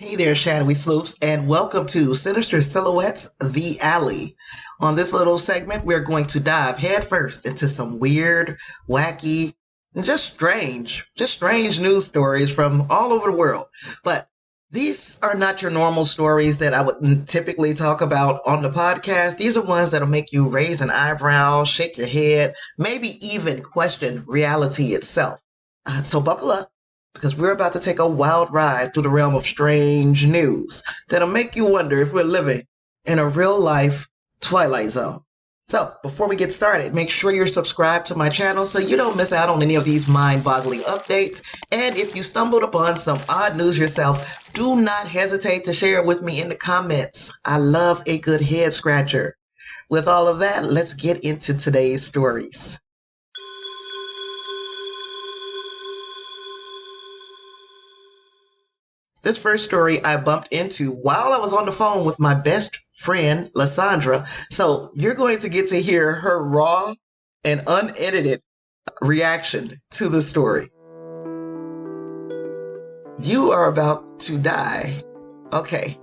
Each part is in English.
Hey there, shadowy sleuths, and welcome to Sinister Silhouettes, The Alley. On this little segment, we're going to dive headfirst into some weird, wacky, and just strange news stories from all over the world. But these are not your normal stories that I would typically talk about on the podcast. These are ones that'll make you raise an eyebrow, shake your head, maybe even question reality itself. So buckle up, because we're about to take a wild ride through the realm of strange news that'll make you wonder if we're living in a real-life Twilight Zone. So, before we get started, make sure you're subscribed to my channel so you don't miss out on any of these mind-boggling updates. And if you stumbled upon some odd news yourself, do not hesitate to share it with me in the comments. I love a good head-scratcher. With all of that, let's get into today's stories. This first story I bumped into while I was on the phone with my best friend, Lysandra. So you're going to get to hear her raw and unedited reaction to the story. You are about to die. Okay.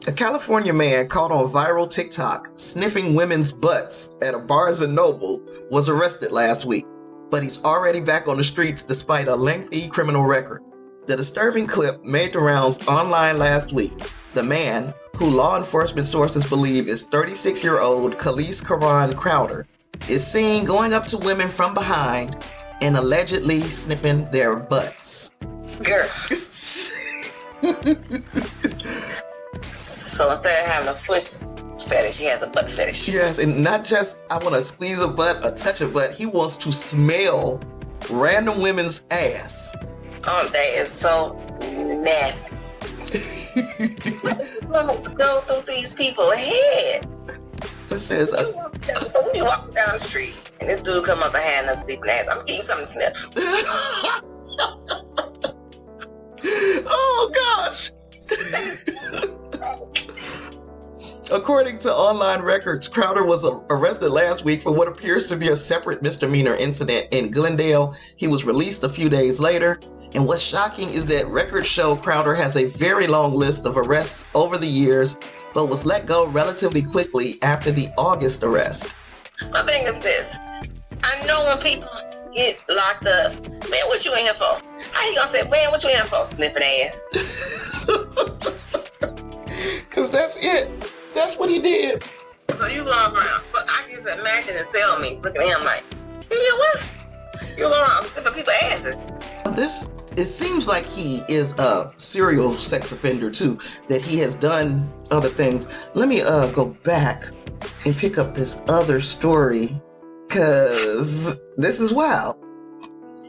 A California man caught on viral TikTok sniffing women's butts at a Barnes & Noble was arrested last week, but he's already back on the streets despite a lengthy criminal record. The disturbing clip made the rounds online last week. The man, who law enforcement sources believe is 36-year-old Khalees Karan Crowder, is seen going up to women from behind and allegedly sniffing their butts. Girl. So instead of having a foot fetish, he has a butt fetish. Yes, and not just I want to squeeze a butt or touch a butt. He wants to smell random women's ass. Oh, that is so nasty. Go through these people's head. It says, So when you walk down the street and this dude come up behind us sleeping ass, I'm getting something to sniff. Oh gosh. According to online records, Crowder was arrested last week for what appears to be a separate misdemeanor incident in Glendale. He was released a few days later. And what's shocking is that records show Crowder has a very long list of arrests over the years, but was let go relatively quickly after the August arrest. My thing is this. I know when people get locked up, man, what you in here for? How you gonna say, man, what you in here for? Sniffing ass. Cause that's it. That's what he did. So you go around, but I can just imagine and tell me, looking at him like, you know what? You go around sniffing people's asses. It seems like he is a serial sex offender too, that he has done other things. Let me go back and pick up this other story, cause this is wild.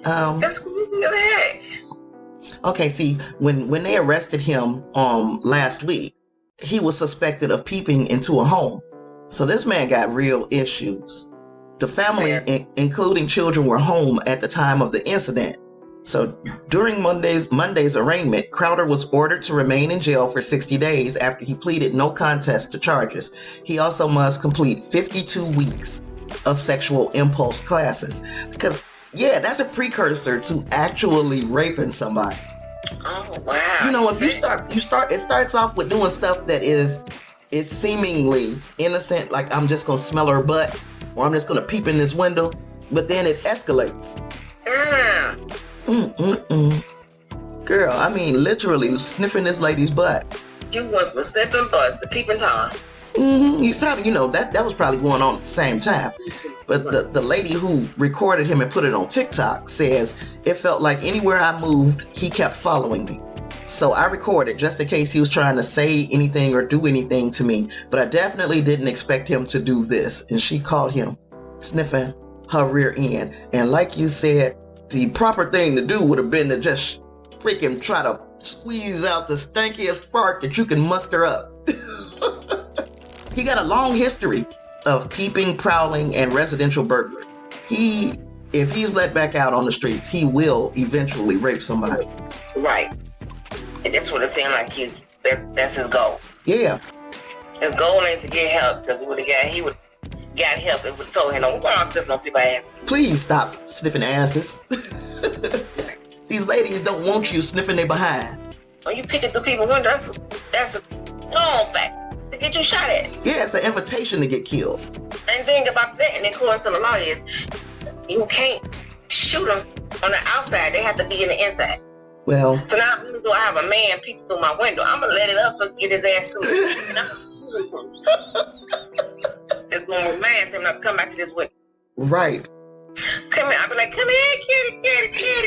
That's creepy as heck. Okay, see, when they arrested him last week, he was suspected of peeping into a home. So this man got real issues. The family, including children, were home at the time of the incident. So during Monday's arraignment, Crowder was ordered to remain in jail for 60 days after he pleaded no contest to charges. He also must complete 52 weeks of sexual impulse classes. Because, yeah, that's a precursor to actually raping somebody. Oh, wow. You know, if it starts off with doing stuff that is seemingly innocent, like I'm just going to smell her butt, or I'm just going to peep in this window, but then it escalates. Girl, I mean, literally sniffing this lady's butt. You went from sniffing butts to peeping Tom. You probably, that was probably going on at the same time. But the lady who recorded him and put it on TikTok says, it felt like anywhere I moved, he kept following me. So I recorded just in case he was trying to say anything or do anything to me. But I definitely didn't expect him to do this. And she called him sniffing her rear end. And like you said, the proper thing to do would have been to just freaking try to squeeze out the stankiest fart that you can muster up. He got a long history of peeping, prowling, and residential burglary. If he's let back out on the streets, he will eventually rape somebody. Right. And that's what it seemed like that's his goal. Yeah. His goal ain't to get help, because he would got help and would told him, don't go around sniffing on people's asses. Please stop sniffing asses. These ladies don't want you sniffing their behind. when you picking through people's windows, that's a long back to get you shot at. Yeah, it's an invitation to get killed. And think about that, and according to the law is, you can't shoot them on the outside. They have to be in the inside. Well, so now, even though I have a man peeking through my window, I'm gonna let it up and get his ass through. It's gonna remind him not to come back to this window. Right. Come here. I'll be like, come here, kitty.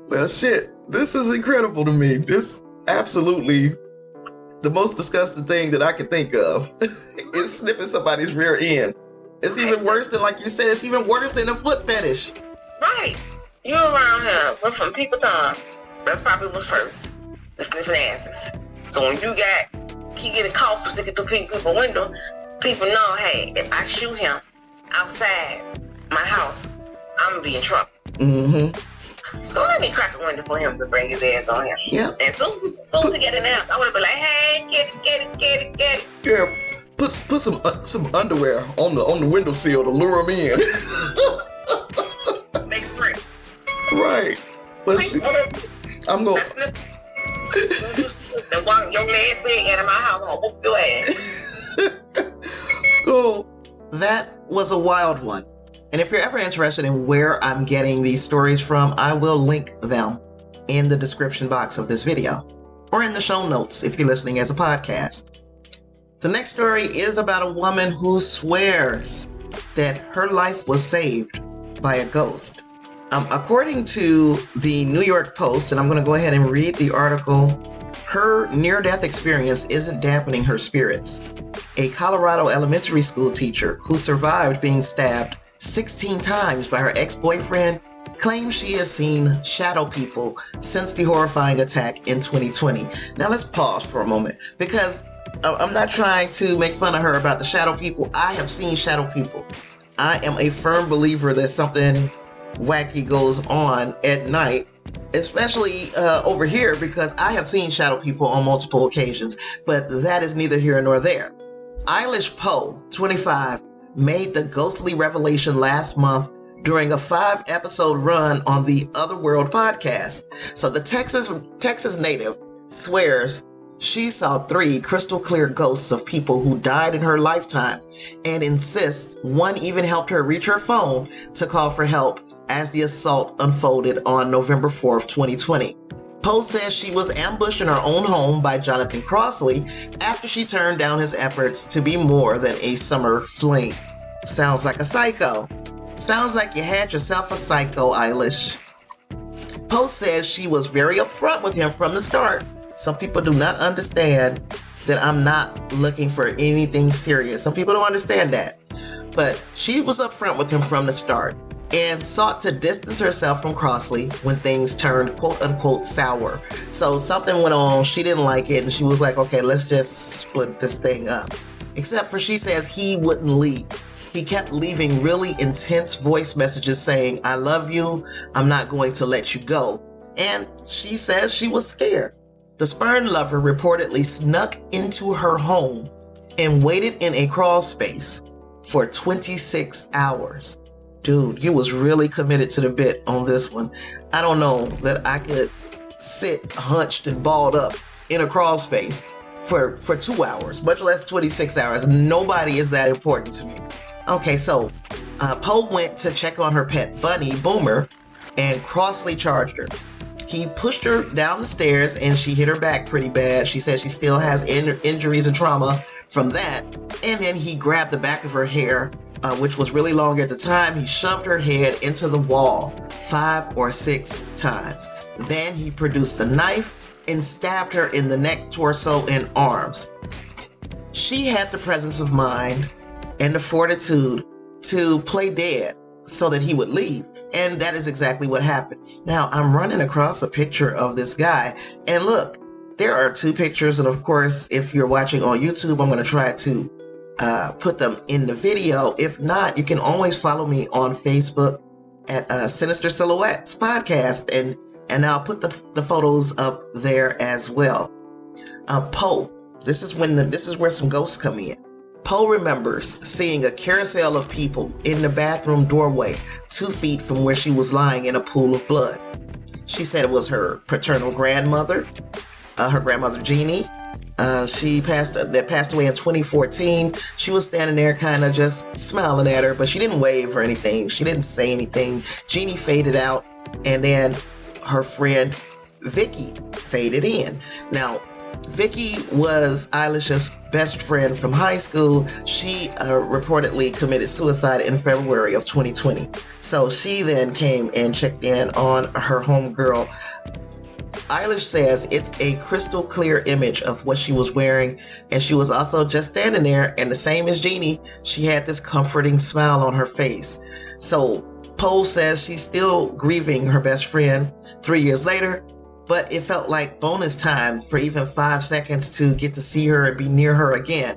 Well, shit. This is incredible to me. This absolutely the most disgusting thing that I can think of is sniffing somebody's rear end. It's even worse than, like you said, it's even worse than a foot fetish. Right. You around here with some people tongue. That's probably what's first. The sniffing asses. So when you keep getting caught for sticking through people's window, people know, hey, if I shoot him outside my house, I'm going to be in trouble. Mm-hmm. So let me crack a window for him to bring his ass on him. Yeah. And soon to get in there, I want to be like, hey, get it. Yeah. Put some underwear on the windowsill to lure him in. Make it free. Right. I'm going. And walk your legs big out of my house, I'm gonna whoop your ass. Oh, that was a wild one. And if you're ever interested in where I'm getting these stories from, I will link them in the description box of this video or in the show notes if you're listening as a podcast. The next story is about a woman who swears that her life was saved by a ghost. According to the New York Post, and I'm going to go ahead and read the article, her near-death experience isn't dampening her spirits. A Colorado elementary school teacher who survived being stabbed 16 times by her ex-boyfriend claims she has seen shadow people since the horrifying attack in 2020. Now let's pause for a moment, because I'm not trying to make fun of her about the shadow people. I have seen shadow people. I am a firm believer that something wacky goes on at night, especially over here, because I have seen shadow people on multiple occasions, but that is neither here nor there. Eilish Poe, 25, made the ghostly revelation last month during a 5-episode run on the Otherworld podcast. So the Texas native swears she saw 3 crystal clear ghosts of people who died in her lifetime and insists one even helped her reach her phone to call for help as the assault unfolded on November 4th, 2020. Poe says she was ambushed in her own home by Jonathan Crossley after she turned down his efforts to be more than a summer fling. Sounds like a psycho. Sounds like you had yourself a psycho, Eilish. Poe says she was very upfront with him from the start. Some people do not understand that I'm not looking for anything serious. Some people don't understand that. But she was upfront with him from the start and sought to distance herself from Crossley when things turned quote-unquote sour. So something went on, she didn't like it, and she was like, okay, let's just split this thing up. Except for she says he wouldn't leave. He kept leaving really intense voice messages saying, I love you, I'm not going to let you go. And she says she was scared. The spurned lover reportedly snuck into her home and waited in a crawl space for 26 hours. Dude, you was really committed to the bit on this one. I don't know that I could sit hunched and balled up in a crawl space for 2 hours, much less 26 hours. Nobody is that important to me. Okay, so Poe went to check on her pet bunny, Boomer, and Crossley charged her. He pushed her down the stairs and she hit her back pretty bad. She says she still has injuries and trauma from that. And then he grabbed the back of her hair, which was really long at the time. He shoved her head into the wall 5 or 6 times. Then he produced a knife and stabbed her in the neck, torso, and arms. She had the presence of mind and the fortitude to play dead so that he would leave. And that is exactly what happened. Now, I'm running across a picture of this guy. And look, there are 2 pictures. And of course, if you're watching on YouTube, I'm going to try to put them in the video. If not, you can always follow me on Facebook at Sinister Silhouettes podcast. And I'll put the photos up there as well. Poe, this is where some ghosts come in. Poe remembers seeing a carousel of people in the bathroom doorway 2 feet from where she was lying in a pool of blood. She said it was her paternal grandmother, her grandmother Jeannie. She passed away in 2014. She was standing there kind of just smiling at her, but she didn't wave or anything. She didn't say anything. Jeannie faded out, and then her friend Vicky faded in. Now, Vicky was Eilish's best friend from high school. She reportedly committed suicide in February of 2020. So she then came and checked in on her homegirl. Eilish says it's a crystal clear image of what she was wearing, and she was also just standing there, and the same as Jeannie, she had this comforting smile on her face. So Poe says she's still grieving her best friend 3 years later, but it felt like bonus time for even 5 seconds to get to see her and be near her again.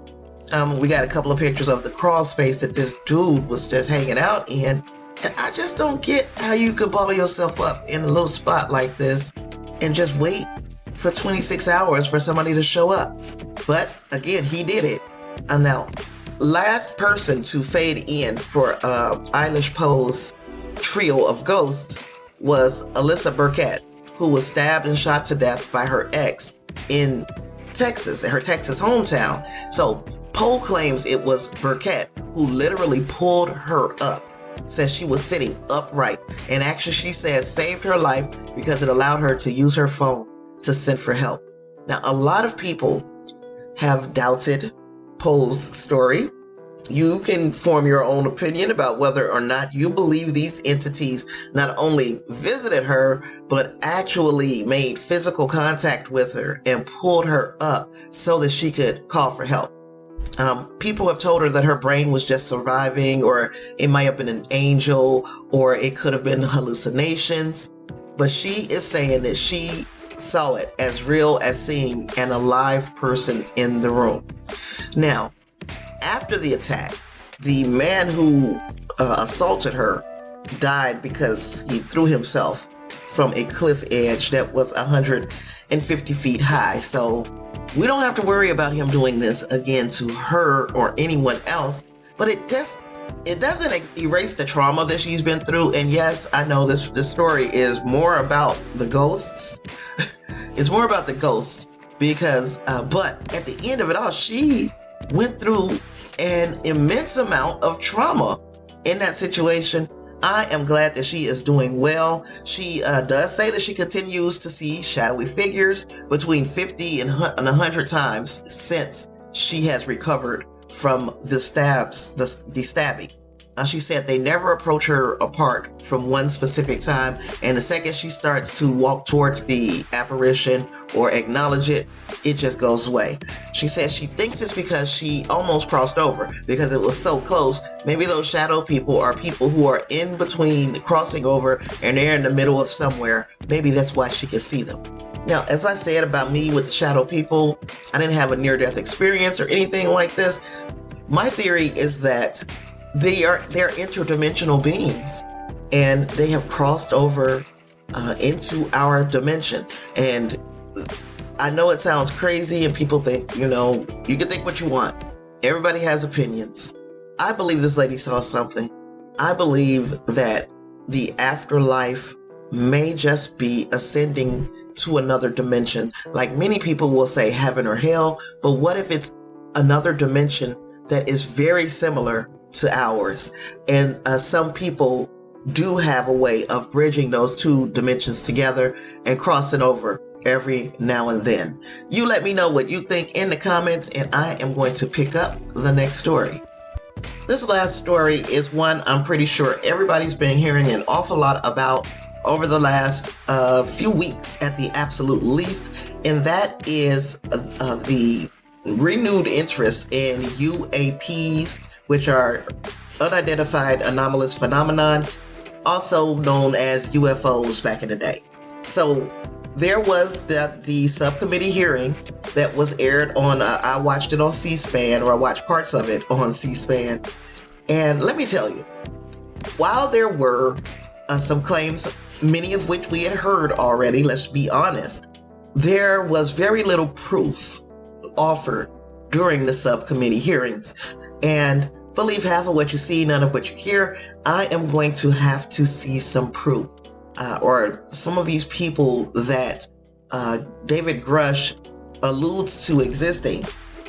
We got a couple of pictures of the crawl space that this dude was just hanging out in, and I just don't get how you could ball yourself up in a little spot like this and just wait for 26 hours for somebody to show up. But again, he did it. Now, last person to fade in for Eilish Poe's trio of ghosts was Alyssa Burkett, who was stabbed and shot to death by her ex in Texas, in her Texas hometown. So Poe claims it was Burkett who literally pulled her up. Says she was sitting upright, and actually she says saved her life because it allowed her to use her phone to send for help. Now, a lot of people have doubted Poe's story. You can form your own opinion about whether or not you believe these entities not only visited her, but actually made physical contact with her and pulled her up so that she could call for help. People have told her that her brain was just surviving, or it might have been an angel, or it could have been hallucinations. But she is saying that she saw it as real as seeing an alive person in the room. Now, after the attack, the man who assaulted her died because he threw himself from a cliff edge that was 150 feet high. So we don't have to worry about him doing this again to her or anyone else, but it doesn't erase the trauma that she's been through. And yes, I know this story is more about the ghosts. It's more about the ghosts because, but at the end of it all, she went through an immense amount of trauma in that situation. I am glad that she is doing well. She does say that she continues to see shadowy figures between 50 and 100 times since she has recovered from the stabbing. She said they never approach her apart from one specific time, and the second she starts to walk towards the apparition or acknowledge it, it just goes away. She says she thinks it's because she almost crossed over because it was so close. Maybe those shadow people are people who are in between crossing over and they're in the middle of somewhere. Maybe that's why she can see them. Now, as I said about me with the shadow people, I didn't have a near-death experience or anything like this. My theory is that they're interdimensional beings, and they have crossed over into our dimension. And I know it sounds crazy, and people think, you can think what you want. Everybody has opinions. I believe this lady saw something. I believe that the afterlife may just be ascending to another dimension. Like many people will say heaven or hell, but what if it's another dimension that is very similar to ours? And some people do have a way of bridging those two dimensions together and crossing over every now and then. You let me know what you think in the comments, and I am going to pick up the next story. This last story is one I'm pretty sure everybody's been hearing an awful lot about over the last few weeks at the absolute least, and that is the renewed interest in UAPs, which are unidentified anomalous phenomenon, also known as UFOs back in the day. So there was the subcommittee hearing that was aired on, I watched it on C-SPAN, or I watched parts of it on C-SPAN. And let me tell you, while there were some claims, many of which we had heard already, let's be honest, there was very little proof offered during the subcommittee hearings. And believe half of what you see, none of what you hear. I am going to have to see some proof, or some of these people that David Grush alludes to existing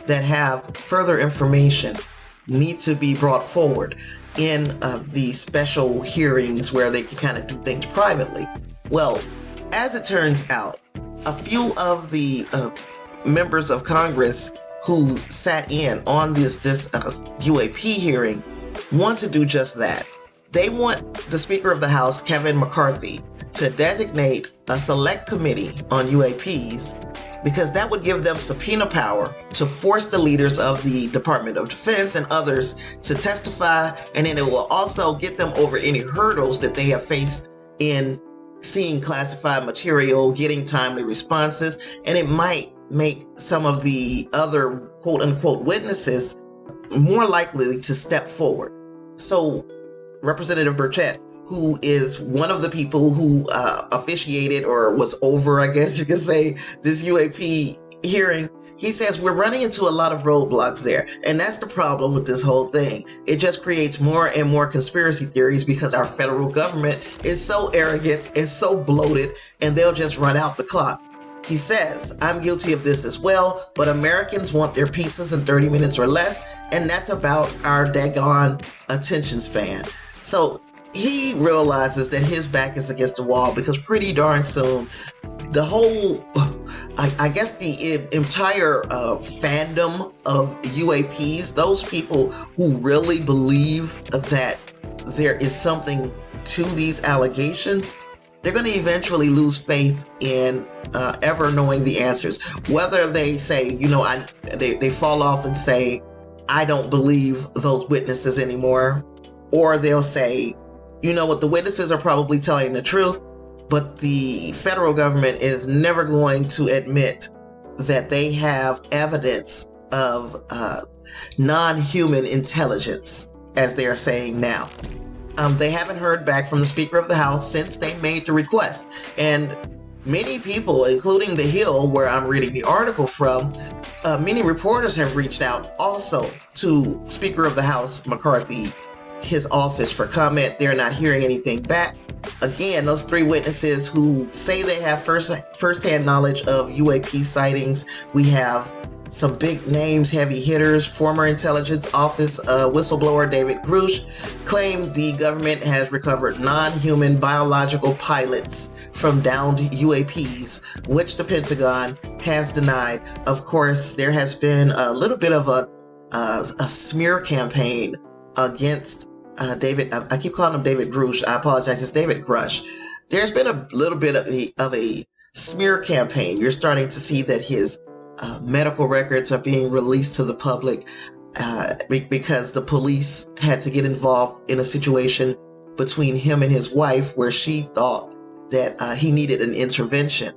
that have further information need to be brought forward in the special hearings where they can kind of do things privately. Well, as it turns out, a few of the members of Congress who sat in on this UAP hearing want to do just that. They want the Speaker of the House, Kevin McCarthy, to designate a select committee on UAPs, because that would give them subpoena power to force the leaders of the Department of Defense and others to testify, and then it will also get them over any hurdles that they have faced in seeing classified material, getting timely responses, and it might make some of the other quote-unquote witnesses more likely to step forward. So Representative Burchett, who is one of the people who officiated or was over, I guess you could say, this UAP hearing, he says we're running into a lot of roadblocks there. And that's the problem with this whole thing. It just creates more and more conspiracy theories because our federal government is so arrogant, is so bloated, and they'll just run out the clock. He says, I'm guilty of this as well, but Americans want their pizzas in 30 minutes or less, and that's about our daggone attention span. So he realizes that his back is against the wall because pretty darn soon, the whole, I guess the entire fandom of UAPs, those people who really believe that there is something to these allegations, they're going to eventually lose faith in ever knowing the answers. Whether they say, they fall off and say, I don't believe those witnesses anymore, or they'll say, you know what, the witnesses are probably telling the truth, but the federal government is never going to admit that they have evidence of non-human intelligence, as they are saying now. They haven't heard back from the Speaker of the House since they made the request. And many people, including The Hill, where I'm reading the article from, many reporters have reached out also to Speaker of the House McCarthy, his office, for comment. They're not hearing anything back. Again, those three witnesses who say they have firsthand knowledge of UAP sightings. We have some big names, heavy hitters. Former Intelligence Office whistleblower David Grush claimed the government has recovered non-human biological pilots from downed UAPs, which the Pentagon has denied. Of course, there has been a little bit of a smear campaign against David. I keep calling him David Grush. I apologize. It's David Grush. There's been a little bit of a smear campaign. You're starting to see that his medical records are being released to the public because the police had to get involved in a situation between him and his wife where she thought that he needed an intervention.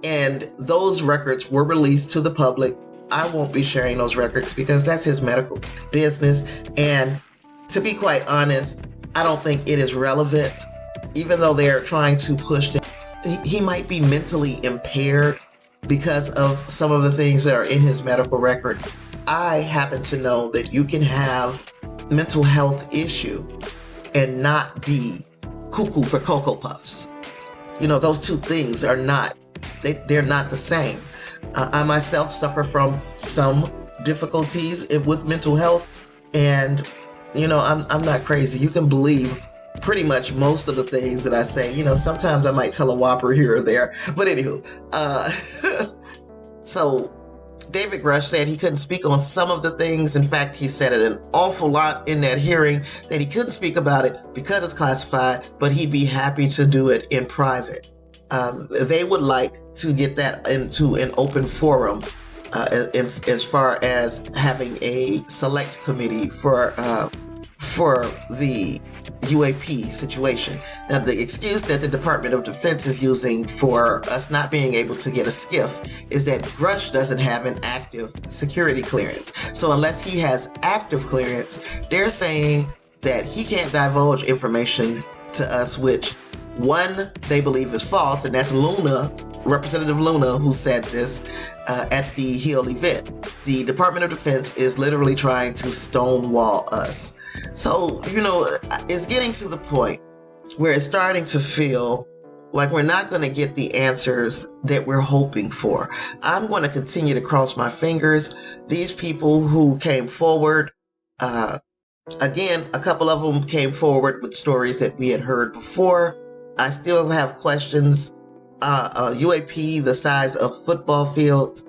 And those records were released to the public. I won't be sharing those records because that's his medical business. And to be quite honest, I don't think it is relevant, even though they're trying to push that he might be mentally impaired because of some of the things that are in his medical record. I happen to know that you can have mental health issue and not be cuckoo for Cocoa Puffs. Those two things are not, they're not the same. I myself suffer from some difficulties with mental health, and I'm not crazy. You can believe pretty much most of the things that I say. Sometimes I might tell a whopper here or there, but anywho, so David Grush said he couldn't speak on some of the things. In fact, he said it an awful lot in that hearing that he couldn't speak about it because it's classified, but he'd be happy to do it in private. They would like to get that into an open forum, as far as having a select committee for the UAP situation. Now, the excuse that the Department of Defense is using for us not being able to get a SCIF is that Grush doesn't have an active security clearance. So unless he has active clearance, they're saying that he can't divulge information to us, which one, they believe is false, and that's Luna Representative Luna who said this at the Hill event. The Department of Defense is literally trying to stonewall us. So, it's getting to the point where it's starting to feel like we're not going to get the answers that we're hoping for. I'm going to continue to cross my fingers. These people who came forward, again, a couple of them came forward with stories that we had heard before. I still have questions. UAP the size of football fields.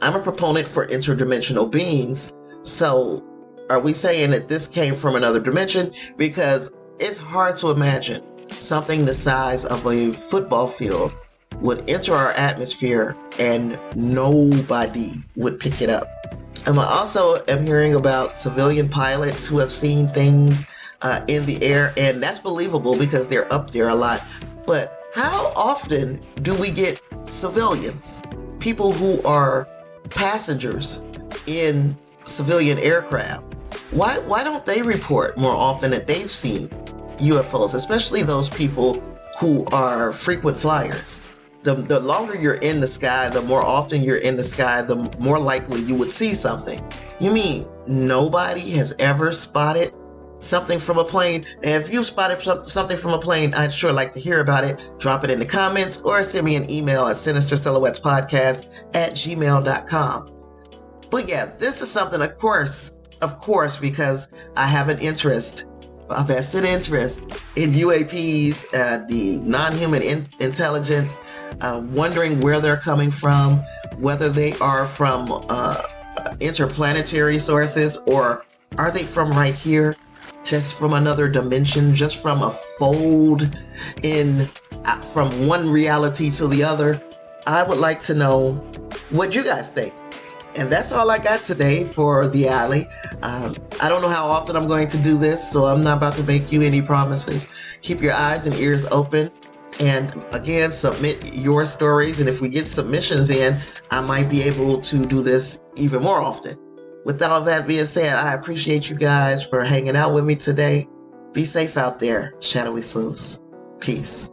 I'm a proponent for interdimensional beings. So are we saying that this came from another dimension? Because it's hard to imagine something the size of a football field would enter our atmosphere and nobody would pick it up. And I also am hearing about civilian pilots who have seen things in the air, and that's believable because they're up there a lot. But how often do we get civilians, people who are passengers in civilian aircraft? Why don't they report more often that they've seen UFOs, especially those people who are frequent flyers? The longer you're in the sky, the more often you're in the sky, the more likely you would see something. You mean nobody has ever spotted something from a plane? And if you spotted something from a plane, I'd sure like to hear about it. Drop it in the comments or send me an email at sinistersilhouettespodcast@gmail.com. But yeah, this is something, of course, because I have a vested interest in UAPs, the non-human intelligence, wondering where they're coming from, whether they are from interplanetary sources, or are they from right here, just from another dimension, just from a fold from one reality to the other. I would like to know what you guys think. And that's all I got today for the alley. I don't know how often I'm going to do this, so I'm not about to make you any promises. Keep your eyes and ears open. And again, submit your stories. And if we get submissions in, I might be able to do this even more often. With all that being said, I appreciate you guys for hanging out with me today. Be safe out there, shadowy sleuths. Peace.